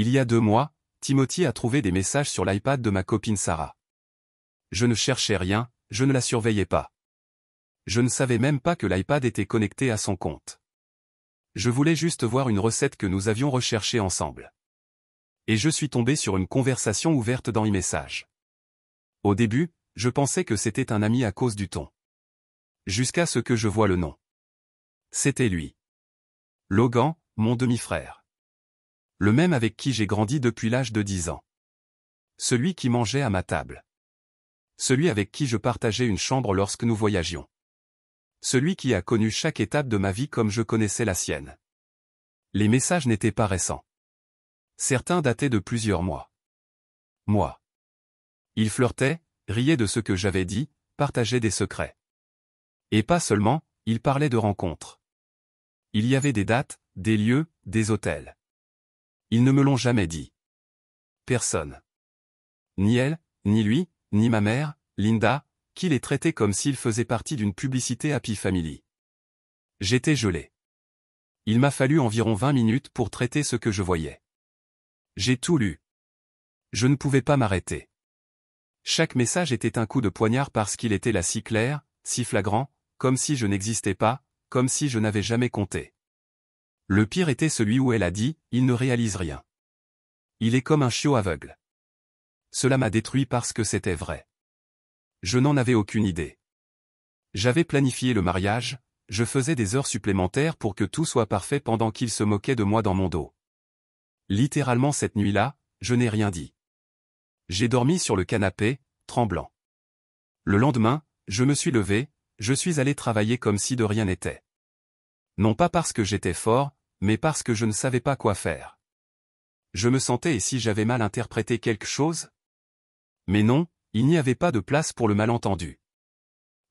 Il y a 2 mois, Timothy a trouvé des messages sur l'iPad de ma copine Sarah. Je ne cherchais rien, je ne la surveillais pas. Je ne savais même pas que l'iPad était connecté à son compte. Je voulais juste voir une recette que nous avions recherchée ensemble. Et je suis tombé sur une conversation ouverte dans iMessage. Au début, je pensais que c'était un ami à cause du ton. Jusqu'à ce que je voie le nom. C'était lui. Logan, mon demi-frère. Le même avec qui j'ai grandi depuis l'âge de 10 ans. Celui qui mangeait à ma table. Celui avec qui je partageais une chambre lorsque nous voyagions. Celui qui a connu chaque étape de ma vie comme je connaissais la sienne. Les messages n'étaient pas récents. Certains dataient de plusieurs mois. Moi. Il flirtait, riait de ce que j'avais dit, partageait des secrets. Et pas seulement, il parlait de rencontres. Il y avait des dates, des lieux, des hôtels. Ils ne me l'ont jamais dit. Personne. Ni elle, ni lui, ni ma mère, Linda, qui les traitait comme s'ils faisaient partie d'une publicité Happy Family. J'étais gelé. Il m'a fallu environ 20 minutes pour traiter ce que je voyais. J'ai tout lu. Je ne pouvais pas m'arrêter. Chaque message était un coup de poignard parce qu'il était là si clair, si flagrant, comme si je n'existais pas, comme si je n'avais jamais compté. Le pire était celui où elle a dit « Il ne réalise rien. Il est comme un chiot aveugle. » Cela m'a détruit parce que c'était vrai. Je n'en avais aucune idée. J'avais planifié le mariage, je faisais des heures supplémentaires pour que tout soit parfait pendant qu'il se moquait de moi dans mon dos. Littéralement cette nuit-là, je n'ai rien dit. J'ai dormi sur le canapé, tremblant. Le lendemain, je me suis levé, je suis allé travailler comme si de rien n'était. Non pas parce que j'étais fort, mais parce que je ne savais pas quoi faire. Je me sentais et si j'avais mal interprété quelque chose? Mais non, il n'y avait pas de place pour le malentendu.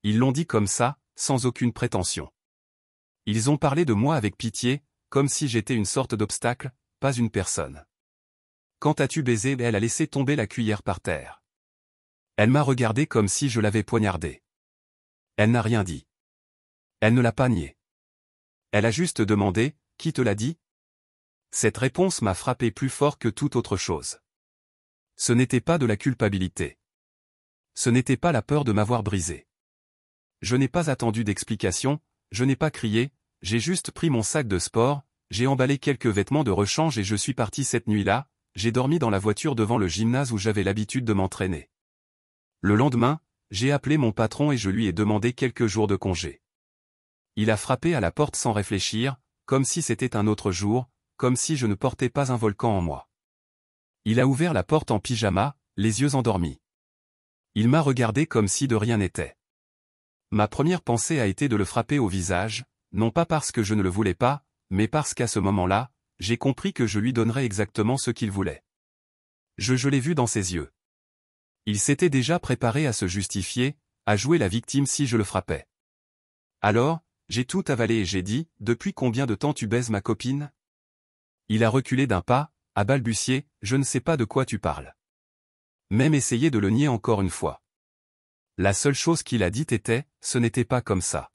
Ils l'ont dit comme ça, sans aucune prétention. Ils ont parlé de moi avec pitié, comme si j'étais une sorte d'obstacle, pas une personne. Quand as-tu baisé? Elle a laissé tomber la cuillère par terre. Elle m'a regardé comme si je l'avais poignardée. Elle n'a rien dit. Elle ne l'a pas nié. Elle a juste demandé, qui te l'a dit? Cette réponse m'a frappé plus fort que toute autre chose. Ce n'était pas de la culpabilité. Ce n'était pas la peur de m'avoir brisé. Je n'ai pas attendu d'explication, je n'ai pas crié, j'ai juste pris mon sac de sport, j'ai emballé quelques vêtements de rechange et je suis parti cette nuit-là, j'ai dormi dans la voiture devant le gymnase où j'avais l'habitude de m'entraîner. Le lendemain, j'ai appelé mon patron et je lui ai demandé quelques jours de congé. Il a frappé à la porte sans réfléchir, comme si c'était un autre jour, comme si je ne portais pas un volcan en moi. Il a ouvert la porte en pyjama, les yeux endormis. Il m'a regardé comme si de rien n'était. Ma première pensée a été de le frapper au visage, non pas parce que je ne le voulais pas, mais parce qu'à ce moment-là, j'ai compris que je lui donnerais exactement ce qu'il voulait. Je l'ai vu dans ses yeux. Il s'était déjà préparé à se justifier, à jouer la victime si je le frappais. Alors, j'ai tout avalé et j'ai dit, « Depuis combien de temps tu baises ma copine ?» Il a reculé d'un pas, a balbutié, « Je ne sais pas de quoi tu parles. » Même essayé de le nier encore une fois. La seule chose qu'il a dite était, « Ce n'était pas comme ça.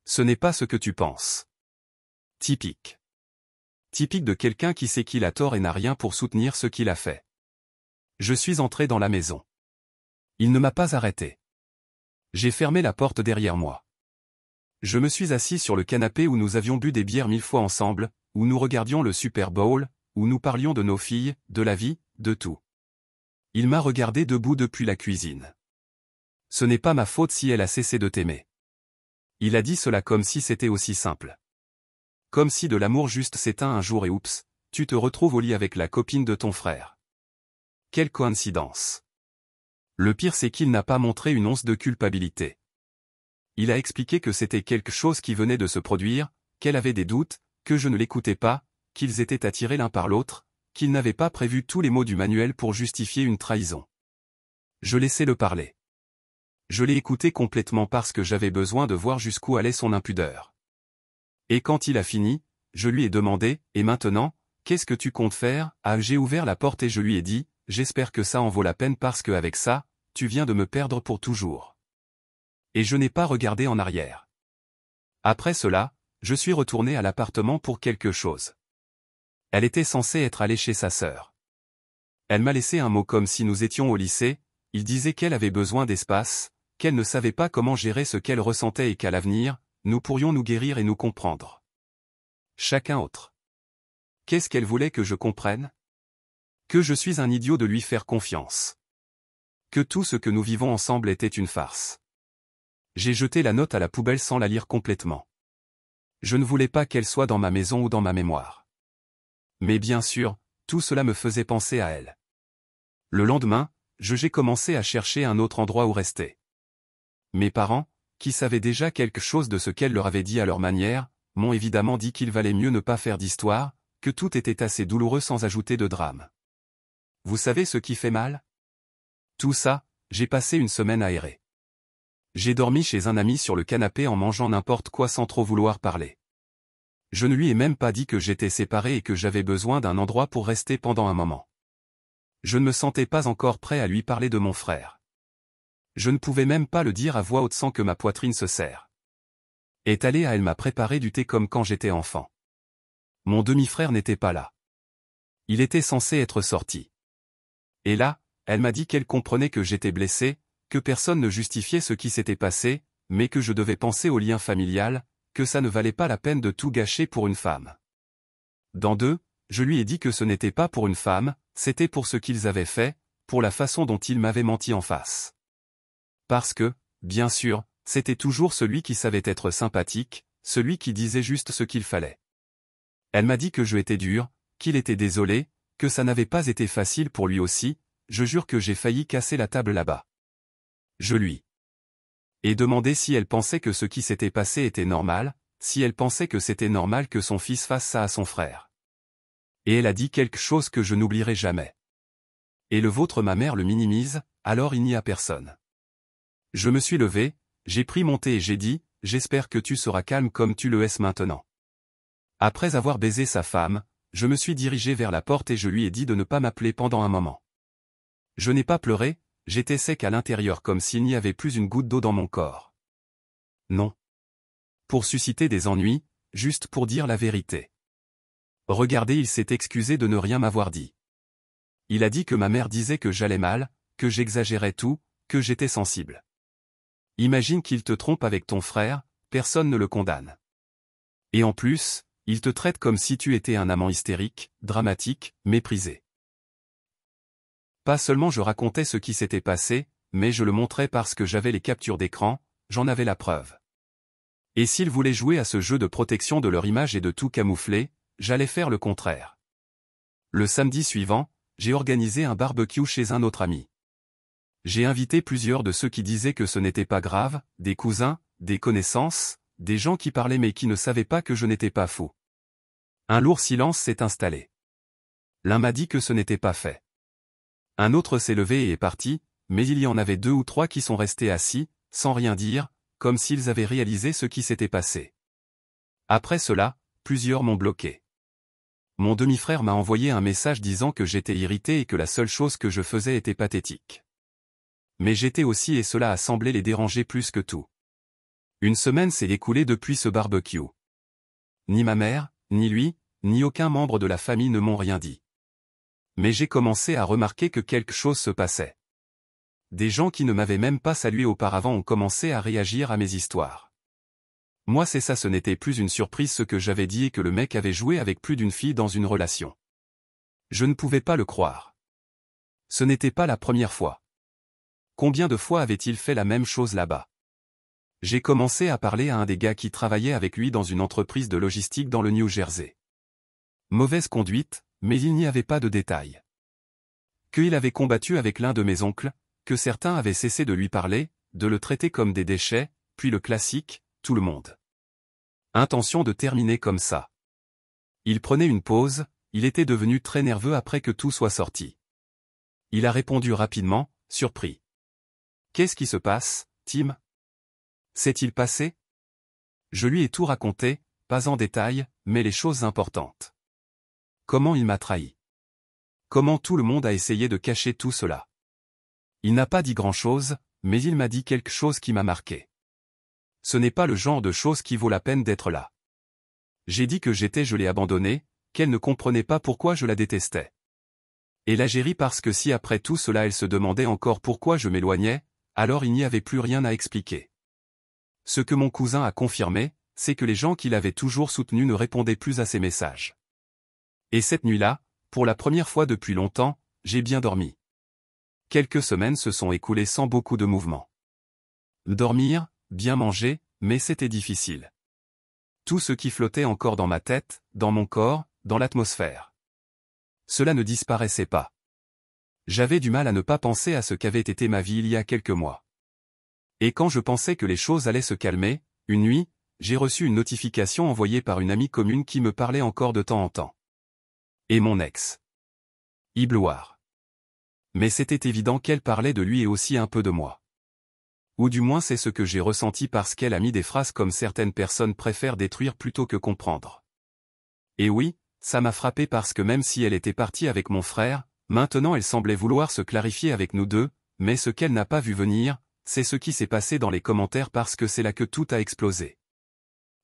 Ce n'est pas ce que tu penses. » Typique. Typique de quelqu'un qui sait qu'il a tort et n'a rien pour soutenir ce qu'il a fait. Je suis entré dans la maison. Il ne m'a pas arrêté. J'ai fermé la porte derrière moi. Je me suis assis sur le canapé où nous avions bu des bières 1000 fois ensemble, où nous regardions le Super Bowl, où nous parlions de nos filles, de la vie, de tout. Il m'a regardé debout depuis la cuisine. Ce n'est pas ma faute si elle a cessé de t'aimer. Il a dit cela comme si c'était aussi simple. Comme si de l'amour juste s'éteint un jour et oups, tu te retrouves au lit avec la copine de ton frère. Quelle coïncidence. Le pire c'est qu'il n'a pas montré une once de culpabilité. Il a expliqué que c'était quelque chose qui venait de se produire, qu'elle avait des doutes, que je ne l'écoutais pas, qu'ils étaient attirés l'un par l'autre, qu'il n'avait pas prévu tous les mots du manuel pour justifier une trahison. Je laissais le parler. Je l'ai écouté complètement parce que j'avais besoin de voir jusqu'où allait son impudeur. Et quand il a fini, je lui ai demandé, « Et maintenant, qu'est-ce que tu comptes faire ?» J'ai ouvert la porte et je lui ai dit, « J'espère que ça en vaut la peine parce que avec ça, tu viens de me perdre pour toujours. » Et je n'ai pas regardé en arrière. Après cela, je suis retourné à l'appartement pour quelque chose. Elle était censée être allée chez sa sœur. Elle m'a laissé un mot comme si nous étions au lycée, il disait qu'elle avait besoin d'espace, qu'elle ne savait pas comment gérer ce qu'elle ressentait et qu'à l'avenir, nous pourrions nous guérir et nous comprendre. Chacun autre. Qu'est-ce qu'elle voulait que je comprenne? Que je suis un idiot de lui faire confiance. Que tout ce que nous vivons ensemble était une farce. J'ai jeté la note à la poubelle sans la lire complètement. Je ne voulais pas qu'elle soit dans ma maison ou dans ma mémoire. Mais bien sûr, tout cela me faisait penser à elle. Le lendemain, j'ai commencé à chercher un autre endroit où rester. Mes parents, qui savaient déjà quelque chose de ce qu'elle leur avait dit à leur manière, m'ont évidemment dit qu'il valait mieux ne pas faire d'histoire, que tout était assez douloureux sans ajouter de drame. Vous savez ce qui fait mal? Tout ça, j'ai passé une semaine à errer. J'ai dormi chez un ami sur le canapé en mangeant n'importe quoi sans trop vouloir parler. Je ne lui ai même pas dit que j'étais séparé et que j'avais besoin d'un endroit pour rester pendant un moment. Je ne me sentais pas encore prêt à lui parler de mon frère. Je ne pouvais même pas le dire à voix haute sans que ma poitrine se serre. Étalée à elle m'a préparé du thé comme quand j'étais enfant. Mon demi-frère n'était pas là. Il était censé être sorti. Et là, elle m'a dit qu'elle comprenait que j'étais blessé, que personne ne justifiait ce qui s'était passé, mais que je devais penser au lien familial, que ça ne valait pas la peine de tout gâcher pour une femme. Dans deux, je lui ai dit que ce n'était pas pour une femme, c'était pour ce qu'ils avaient fait, pour la façon dont ils m'avaient menti en face. Parce que, bien sûr, c'était toujours celui qui savait être sympathique, celui qui disait juste ce qu'il fallait. Elle m'a dit que je étais dur, qu'il était désolé, que ça n'avait pas été facile pour lui aussi, je jure que j'ai failli casser la table là-bas. Je lui ai demandé si elle pensait que ce qui s'était passé était normal, si elle pensait que c'était normal que son fils fasse ça à son frère. Et elle a dit quelque chose que je n'oublierai jamais. Et le vôtre, ma mère le minimise, alors il n'y a personne. Je me suis levé, j'ai pris mon thé et j'ai dit, j'espère que tu seras calme comme tu le es maintenant. Après avoir baisé sa femme, je me suis dirigé vers la porte et je lui ai dit de ne pas m'appeler pendant un moment. Je n'ai pas pleuré, j'étais sec à l'intérieur comme s'il n'y avait plus une goutte d'eau dans mon corps. Non. Pour susciter des ennuis, juste pour dire la vérité. Regardez, il s'est excusé de ne rien m'avoir dit. Il a dit que ma mère disait que j'allais mal, que j'exagérais tout, que j'étais sensible. Imagine qu'il te trompe avec ton frère, personne ne le condamne. Et en plus, il te traite comme si tu étais un amant hystérique, dramatique, méprisé. Pas seulement je racontais ce qui s'était passé, mais je le montrais parce que j'avais les captures d'écran, j'en avais la preuve. Et s'ils voulaient jouer à ce jeu de protection de leur image et de tout camoufler, j'allais faire le contraire. Le samedi suivant, j'ai organisé un barbecue chez un autre ami. J'ai invité plusieurs de ceux qui disaient que ce n'était pas grave, des cousins, des connaissances, des gens qui parlaient mais qui ne savaient pas que je n'étais pas fou. Un lourd silence s'est installé. L'un m'a dit que ce n'était pas fait. Un autre s'est levé et est parti, mais il y en avait 2 ou 3 qui sont restés assis, sans rien dire, comme s'ils avaient réalisé ce qui s'était passé. Après cela, plusieurs m'ont bloqué. Mon demi-frère m'a envoyé un message disant que j'étais irrité et que la seule chose que je faisais était pathétique. Mais j'étais aussi et cela a semblé les déranger plus que tout. Une semaine s'est écoulée depuis ce barbecue. Ni ma mère, ni lui, ni aucun membre de la famille ne m'ont rien dit. Mais j'ai commencé à remarquer que quelque chose se passait. Des gens qui ne m'avaient même pas salué auparavant ont commencé à réagir à mes histoires. Moi c'est ça, ce n'était plus une surprise ce que j'avais dit et que le mec avait joué avec plus d'une fille dans une relation. Je ne pouvais pas le croire. Ce n'était pas la première fois. Combien de fois avait-il fait la même chose là-bas? J'ai commencé à parler à un des gars qui travaillait avec lui dans une entreprise de logistique dans le New Jersey. Mauvaise conduite, mais il n'y avait pas de détails. Qu'il avait combattu avec l'un de mes oncles, que certains avaient cessé de lui parler, de le traiter comme des déchets, puis le classique, tout le monde. Intention de terminer comme ça. Il prenait une pause, il était devenu très nerveux après que tout soit sorti. Il a répondu rapidement, surpris. Qu'est-ce qui se passe, Tim? S'est-il passé? Je lui ai tout raconté, pas en détail, mais les choses importantes. Comment il m'a trahi. Comment tout le monde a essayé de cacher tout cela. Il n'a pas dit grand-chose, mais il m'a dit quelque chose qui m'a marqué. Ce n'est pas le genre de chose qui vaut la peine d'être là. J'ai dit que je l'ai abandonné, qu'elle ne comprenait pas pourquoi je la détestais. Et la j'ai ri parce que si après tout cela elle se demandait encore pourquoi je m'éloignais, alors il n'y avait plus rien à expliquer. Ce que mon cousin a confirmé, c'est que les gens qui l'avaient toujours soutenu ne répondaient plus à ses messages. Et cette nuit-là, pour la première fois depuis longtemps, j'ai bien dormi. Quelques semaines se sont écoulées sans beaucoup de mouvement. Dormir, bien manger, mais c'était difficile. Tout ce qui flottait encore dans ma tête, dans mon corps, dans l'atmosphère. Cela ne disparaissait pas. J'avais du mal à ne pas penser à ce qu'avait été ma vie il y a quelques mois. Et quand je pensais que les choses allaient se calmer, une nuit, j'ai reçu une notification envoyée par une amie commune qui me parlait encore de temps en temps. Et mon ex. Ibloire. Mais c'était évident qu'elle parlait de lui et aussi un peu de moi. Ou du moins c'est ce que j'ai ressenti parce qu'elle a mis des phrases comme certaines personnes préfèrent détruire plutôt que comprendre. Et oui, ça m'a frappé parce que même si elle était partie avec mon frère, maintenant elle semblait vouloir se clarifier avec nous deux, mais ce qu'elle n'a pas vu venir, c'est ce qui s'est passé dans les commentaires parce que c'est là que tout a explosé.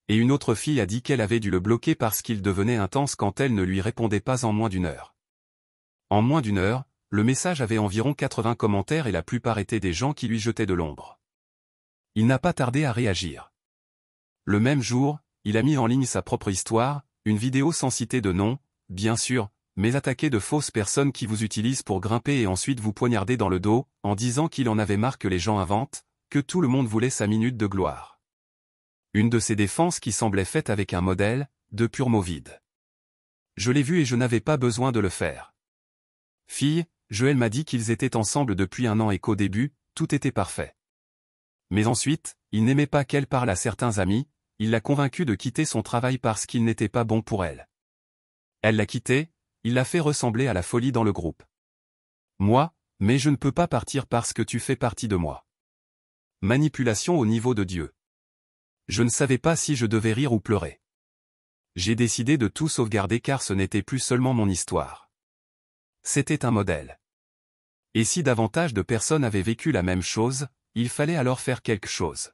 Et une autre fille a dit qu'elle avait dû le bloquer parce qu'il devenait intense quand elle ne lui répondait pas en moins d'une heure. En moins d'une heure, le message avait environ 80 commentaires et la plupart étaient des gens qui lui jetaient de l'ombre. Il n'a pas tardé à réagir. Le même jour, il a mis en ligne sa propre histoire, une vidéo sans citer de nom, bien sûr, mais attaquer de fausses personnes qui vous utilisent pour grimper et ensuite vous poignarder dans le dos, en disant qu'il en avait marre que les gens inventent, que tout le monde voulait sa minute de gloire. Une de ces défenses qui semblait faite avec un modèle, de purs mots vides. Je l'ai vu et je n'avais pas besoin de le faire. Fille, Joël m'a dit qu'ils étaient ensemble depuis un an et qu'au début, tout était parfait. Mais ensuite, il n'aimait pas qu'elle parle à certains amis, il l'a convaincue de quitter son travail parce qu'il n'était pas bon pour elle. Elle l'a quitté, il l'a fait ressembler à la folie dans le groupe. Moi, mais je ne peux pas partir parce que tu fais partie de moi. Manipulation au niveau de Dieu. Je ne savais pas si je devais rire ou pleurer. J'ai décidé de tout sauvegarder car ce n'était plus seulement mon histoire. C'était un modèle. Et si davantage de personnes avaient vécu la même chose, il fallait alors faire quelque chose.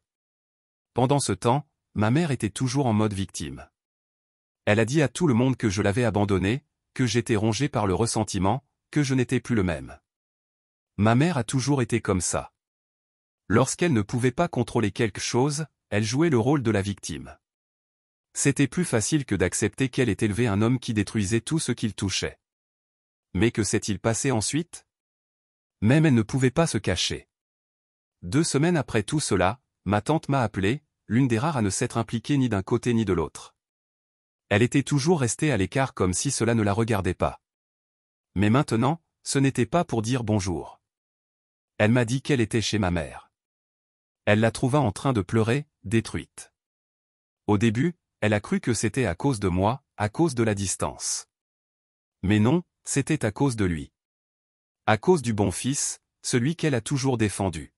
Pendant ce temps, ma mère était toujours en mode victime. Elle a dit à tout le monde que je l'avais abandonnée, que j'étais rongé par le ressentiment, que je n'étais plus le même. Ma mère a toujours été comme ça. Lorsqu'elle ne pouvait pas contrôler quelque chose, elle jouait le rôle de la victime. C'était plus facile que d'accepter qu'elle ait élevé un homme qui détruisait tout ce qu'il touchait. Mais que s'est-il passé ensuite? Même elle ne pouvait pas se cacher. 2 semaines après tout cela, ma tante m'a appelé, l'une des rares à ne s'être impliquée ni d'un côté ni de l'autre. Elle était toujours restée à l'écart comme si cela ne la regardait pas. Mais maintenant, ce n'était pas pour dire bonjour. Elle m'a dit qu'elle était chez ma mère. Elle la trouva en train de pleurer, détruite. Au début, elle a cru que c'était à cause de moi, à cause de la distance. Mais non, c'était à cause de lui. À cause du bon fils, celui qu'elle a toujours défendu.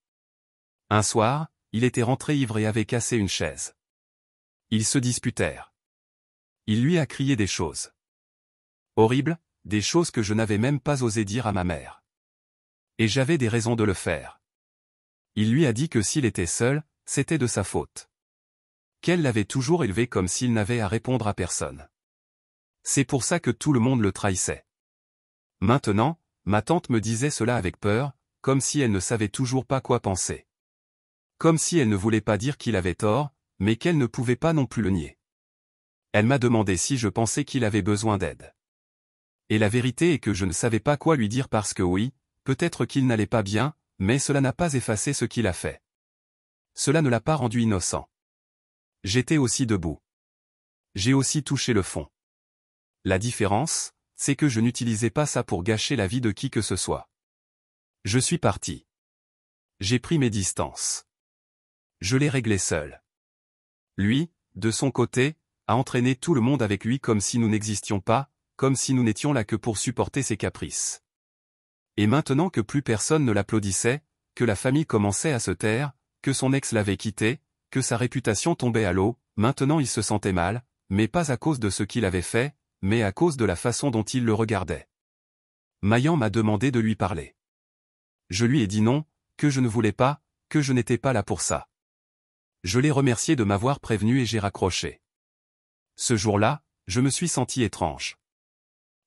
Un soir, il était rentré ivre et avait cassé une chaise. Ils se disputèrent. Il lui a crié des choses horribles, des choses que je n'avais même pas osé dire à ma mère. Et j'avais des raisons de le faire. Il lui a dit que s'il était seul, c'était de sa faute. Qu'elle l'avait toujours élevé comme s'il n'avait à répondre à personne. C'est pour ça que tout le monde le trahissait. Maintenant, ma tante me disait cela avec peur, comme si elle ne savait toujours pas quoi penser. Comme si elle ne voulait pas dire qu'il avait tort, mais qu'elle ne pouvait pas non plus le nier. Elle m'a demandé si je pensais qu'il avait besoin d'aide. Et la vérité est que je ne savais pas quoi lui dire parce que oui, peut-être qu'il n'allait pas bien, mais cela n'a pas effacé ce qu'il a fait. Cela ne l'a pas rendu innocent. J'étais aussi debout. J'ai aussi touché le fond. La différence, c'est que je n'utilisais pas ça pour gâcher la vie de qui que ce soit. Je suis parti. J'ai pris mes distances. Je l'ai réglé seul. Lui, de son côté, a entraîné tout le monde avec lui comme si nous n'existions pas, comme si nous n'étions là que pour supporter ses caprices. Et maintenant que plus personne ne l'applaudissait, que la famille commençait à se taire, que son ex l'avait quitté, que sa réputation tombait à l'eau, maintenant il se sentait mal, mais pas à cause de ce qu'il avait fait, mais à cause de la façon dont il le regardait. Mayan m'a demandé de lui parler. Je lui ai dit non, que je ne voulais pas, que je n'étais pas là pour ça. Je l'ai remercié de m'avoir prévenu et j'ai raccroché. Ce jour-là, je me suis senti étrange.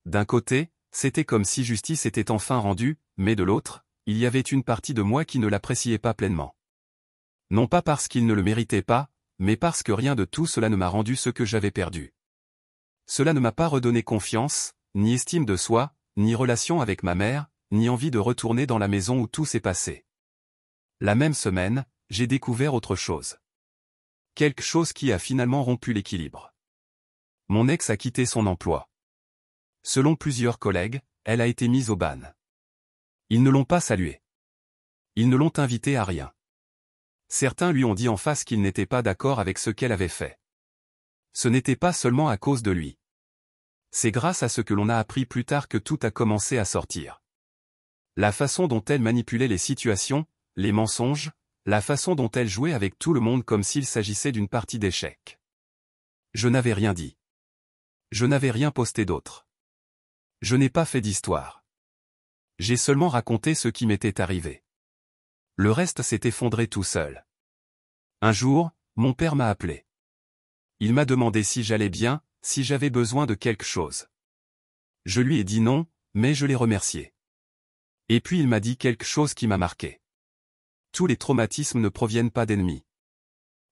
D'un côté, c'était comme si justice était enfin rendue, mais de l'autre, il y avait une partie de moi qui ne l'appréciait pas pleinement. Non pas parce qu'il ne le méritait pas, mais parce que rien de tout cela ne m'a rendu ce que j'avais perdu. Cela ne m'a pas redonné confiance, ni estime de soi, ni relation avec ma mère, ni envie de retourner dans la maison où tout s'est passé. La même semaine, j'ai découvert autre chose. Quelque chose qui a finalement rompu l'équilibre. Mon ex a quitté son emploi. Selon plusieurs collègues, elle a été mise au ban. Ils ne l'ont pas saluée. Ils ne l'ont invitée à rien. Certains lui ont dit en face qu'ils n'étaient pas d'accord avec ce qu'elle avait fait. Ce n'était pas seulement à cause de lui. C'est grâce à ce que l'on a appris plus tard que tout a commencé à sortir. La façon dont elle manipulait les situations, les mensonges, la façon dont elle jouait avec tout le monde comme s'il s'agissait d'une partie d'échecs. Je n'avais rien dit. Je n'avais rien posté d'autre. Je n'ai pas fait d'histoire. J'ai seulement raconté ce qui m'était arrivé. Le reste s'est effondré tout seul. Un jour, mon père m'a appelé. Il m'a demandé si j'allais bien, si j'avais besoin de quelque chose. Je lui ai dit non, mais je l'ai remercié. Et puis il m'a dit quelque chose qui m'a marqué. Tous les traumatismes ne proviennent pas d'ennemis.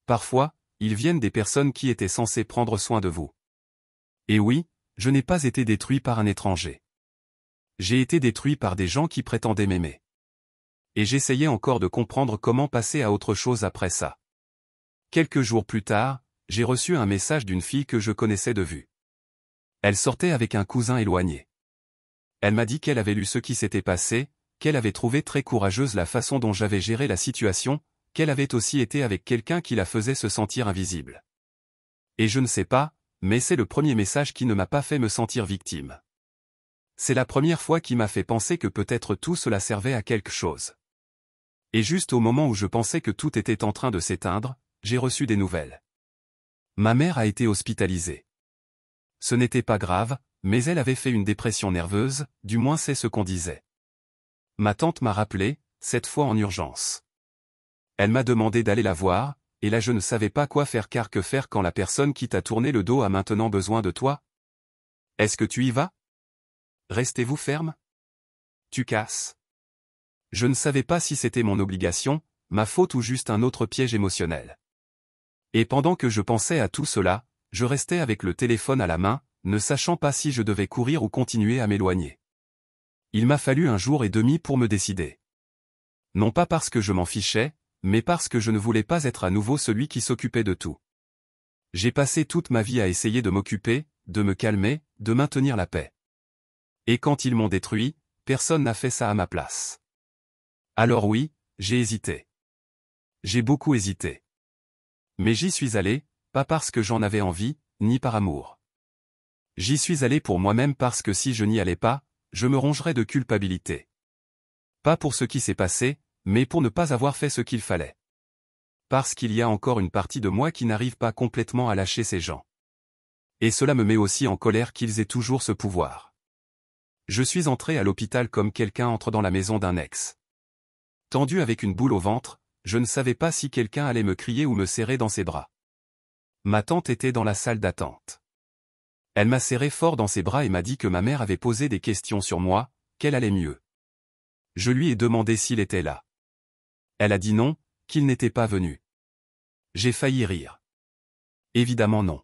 Parfois, ils viennent des personnes qui étaient censées prendre soin de vous. Et oui, je n'ai pas été détruit par un étranger. J'ai été détruit par des gens qui prétendaient m'aimer. Et j'essayais encore de comprendre comment passer à autre chose après ça. Quelques jours plus tard, j'ai reçu un message d'une fille que je connaissais de vue. Elle sortait avec un cousin éloigné. Elle m'a dit qu'elle avait lu ce qui s'était passé, qu'elle avait trouvé très courageuse la façon dont j'avais géré la situation, qu'elle avait aussi été avec quelqu'un qui la faisait se sentir invisible. Et je ne sais pas, mais c'est le premier message qui ne m'a pas fait me sentir victime. C'est la première fois qui m'a fait penser que peut-être tout cela servait à quelque chose. Et juste au moment où je pensais que tout était en train de s'éteindre, j'ai reçu des nouvelles. Ma mère a été hospitalisée. Ce n'était pas grave, mais elle avait fait une dépression nerveuse, du moins c'est ce qu'on disait. Ma tante m'a rappelé, cette fois en urgence. Elle m'a demandé d'aller la voir, et là je ne savais pas quoi faire car que faire quand la personne qui t'a tourné le dos a maintenant besoin de toi? Est-ce que tu y vas? Restez-vous ferme? Tu casses? Je ne savais pas si c'était mon obligation, ma faute ou juste un autre piège émotionnel. Et pendant que je pensais à tout cela, je restais avec le téléphone à la main, ne sachant pas si je devais courir ou continuer à m'éloigner. Il m'a fallu un jour et demi pour me décider. Non pas parce que je m'en fichais, mais parce que je ne voulais pas être à nouveau celui qui s'occupait de tout. J'ai passé toute ma vie à essayer de m'occuper, de me calmer, de maintenir la paix. Et quand ils m'ont détruit, personne n'a fait ça à ma place. Alors oui, j'ai hésité. J'ai beaucoup hésité. Mais j'y suis allé, pas parce que j'en avais envie, ni par amour. J'y suis allé pour moi-même parce que si je n'y allais pas, je me rongerais de culpabilité. Pas pour ce qui s'est passé, mais pour ne pas avoir fait ce qu'il fallait. Parce qu'il y a encore une partie de moi qui n'arrive pas complètement à lâcher ces gens. Et cela me met aussi en colère qu'ils aient toujours ce pouvoir. Je suis entré à l'hôpital comme quelqu'un entre dans la maison d'un ex. Tendu avec une boule au ventre, je ne savais pas si quelqu'un allait me crier ou me serrer dans ses bras. Ma tante était dans la salle d'attente. Elle m'a serré fort dans ses bras et m'a dit que ma mère avait posé des questions sur moi, qu'elle allait mieux. Je lui ai demandé s'il était là. Elle a dit non, qu'il n'était pas venu. J'ai failli rire. Évidemment non.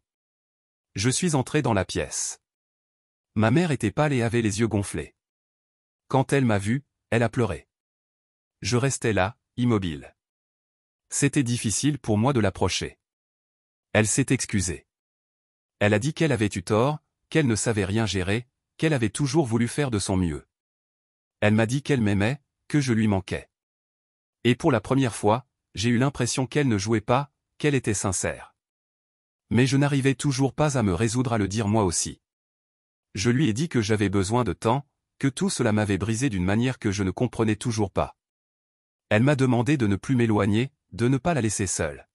Je suis entré dans la pièce. Ma mère était pâle et avait les yeux gonflés. Quand elle m'a vu, elle a pleuré. Je restais là, immobile. C'était difficile pour moi de l'approcher. Elle s'est excusée. Elle a dit qu'elle avait eu tort, qu'elle ne savait rien gérer, qu'elle avait toujours voulu faire de son mieux. Elle m'a dit qu'elle m'aimait, que je lui manquais. Et pour la première fois, j'ai eu l'impression qu'elle ne jouait pas, qu'elle était sincère. Mais je n'arrivais toujours pas à me résoudre à le dire moi aussi. Je lui ai dit que j'avais besoin de temps, que tout cela m'avait brisé d'une manière que je ne comprenais toujours pas. Elle m'a demandé de ne plus m'éloigner, de ne pas la laisser seule.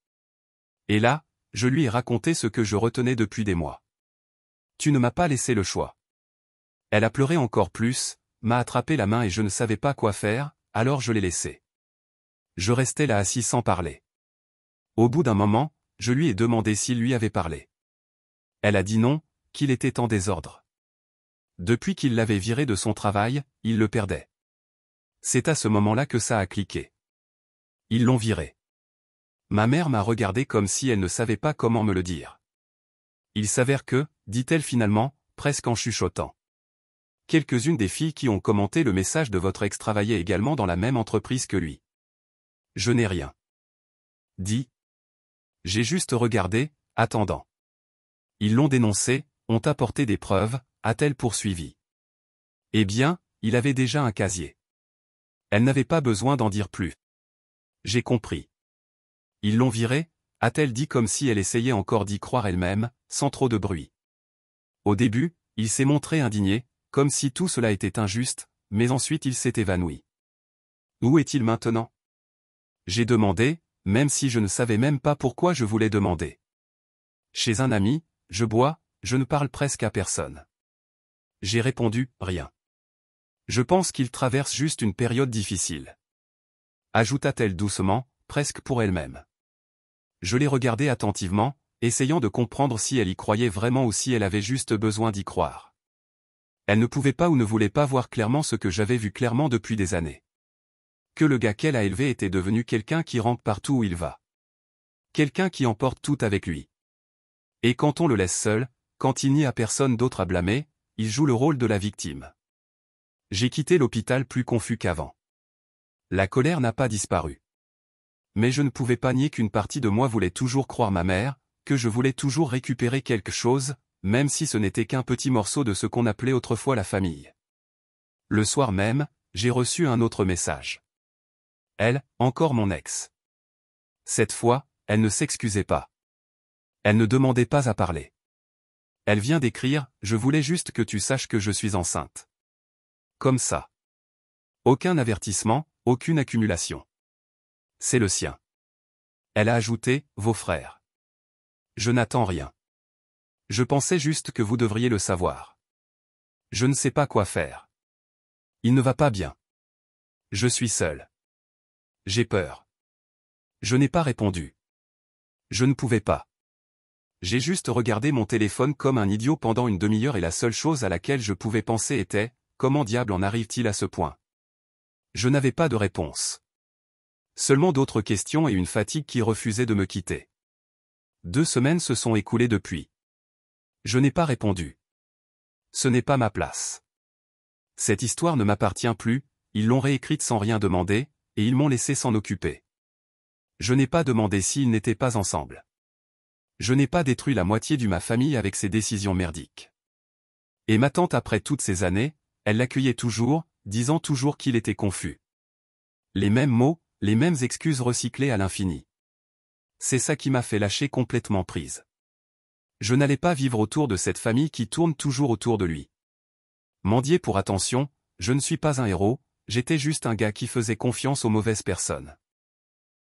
Et là, je lui ai raconté ce que je retenais depuis des mois. Tu ne m'as pas laissé le choix. Elle a pleuré encore plus, m'a attrapé la main et je ne savais pas quoi faire, alors je l'ai laissée. Je restais là assis sans parler. Au bout d'un moment, je lui ai demandé s'il lui avait parlé. Elle a dit non, qu'il était en désordre. Depuis qu'il l'avait viré de son travail, il le perdait. C'est à ce moment-là que ça a cliqué. Ils l'ont viré. Ma mère m'a regardé comme si elle ne savait pas comment me le dire. Il s'avère que, dit-elle finalement, presque en chuchotant. Quelques-unes des filles qui ont commenté le message de votre ex travaillaient également dans la même entreprise que lui. Je n'ai rien dit. J'ai juste regardé, attendant. Ils l'ont dénoncé, ont apporté des preuves, a-t-elle poursuivi. Eh bien, il avait déjà un casier. Elle n'avait pas besoin d'en dire plus. J'ai compris. Ils l'ont viré, a-t-elle dit comme si elle essayait encore d'y croire elle-même, sans trop de bruit. Au début, il s'est montré indigné, comme si tout cela était injuste, mais ensuite il s'est évanoui. Où est-il maintenant? J'ai demandé, même si je ne savais même pas pourquoi je voulais demander. Chez un ami, je bois, je ne parle presque à personne. J'ai répondu, rien. Je pense qu'il traverse juste une période difficile. Ajouta-t-elle doucement, presque pour elle-même. Je l'ai regardée attentivement, essayant de comprendre si elle y croyait vraiment ou si elle avait juste besoin d'y croire. Elle ne pouvait pas ou ne voulait pas voir clairement ce que j'avais vu clairement depuis des années. Que le gars qu'elle a élevé était devenu quelqu'un qui rampe partout où il va. Quelqu'un qui emporte tout avec lui. Et quand on le laisse seul, quand il n'y a personne d'autre à blâmer, il joue le rôle de la victime. J'ai quitté l'hôpital plus confus qu'avant. La colère n'a pas disparu. Mais je ne pouvais pas nier qu'une partie de moi voulait toujours croire ma mère, que je voulais toujours récupérer quelque chose, même si ce n'était qu'un petit morceau de ce qu'on appelait autrefois la famille. Le soir même, j'ai reçu un autre message. Elle, encore mon ex. Cette fois, elle ne s'excusait pas. Elle ne demandait pas à parler. Elle vient d'écrire, je voulais juste que tu saches que je suis enceinte. Comme ça. Aucun avertissement, aucune accumulation. C'est le sien. Elle a ajouté, vos frères. Je n'attends rien. Je pensais juste que vous devriez le savoir. Je ne sais pas quoi faire. Il ne va pas bien. Je suis seul. J'ai peur. Je n'ai pas répondu. Je ne pouvais pas. J'ai juste regardé mon téléphone comme un idiot pendant une demi-heure et la seule chose à laquelle je pouvais penser était, comment diable en arrive-t-il à ce point? Je n'avais pas de réponse. Seulement d'autres questions et une fatigue qui refusait de me quitter. 2 semaines se sont écoulées depuis. Je n'ai pas répondu. Ce n'est pas ma place. Cette histoire ne m'appartient plus, ils l'ont réécrite sans rien demander, et ils m'ont laissé s'en occuper. Je n'ai pas demandé s'ils n'étaient pas ensemble. Je n'ai pas détruit la moitié de ma famille avec ces décisions merdiques. Et ma tante après toutes ces années, elle l'accueillait toujours, disant toujours qu'il était confus. Les mêmes mots, les mêmes excuses recyclées à l'infini. C'est ça qui m'a fait lâcher complètement prise. Je n'allais pas vivre autour de cette famille qui tourne toujours autour de lui. Mendier pour attention, je ne suis pas un héros, j'étais juste un gars qui faisait confiance aux mauvaises personnes.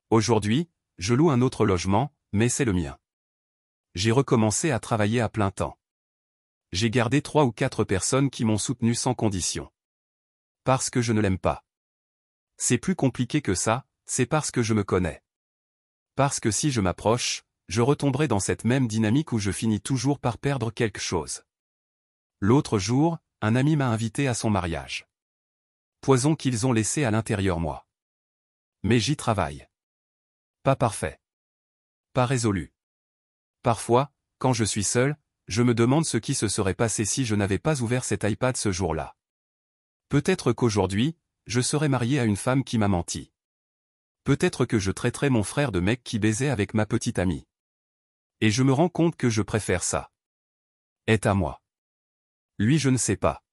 Aujourd'hui, je loue un autre logement, mais c'est le mien. J'ai recommencé à travailler à plein temps. J'ai gardé 3 ou 4 personnes qui m'ont soutenu sans condition. Parce que je ne l'aime pas. C'est plus compliqué que ça, c'est parce que je me connais. Parce que si je m'approche, je retomberai dans cette même dynamique où je finis toujours par perdre quelque chose. L'autre jour, un ami m'a invité à son mariage. Poison qu'ils ont laissé à l'intérieur moi. Mais j'y travaille. Pas parfait. Pas résolu. Parfois, quand je suis seul, je me demande ce qui se serait passé si je n'avais pas ouvert cet iPad ce jour-là. Peut-être qu'aujourd'hui, je serais marié à une femme qui m'a menti. Peut-être que je traiterais mon frère de mec qui baisait avec ma petite amie. Et je me rends compte que je préfère ça. Est à moi. Lui je ne sais pas.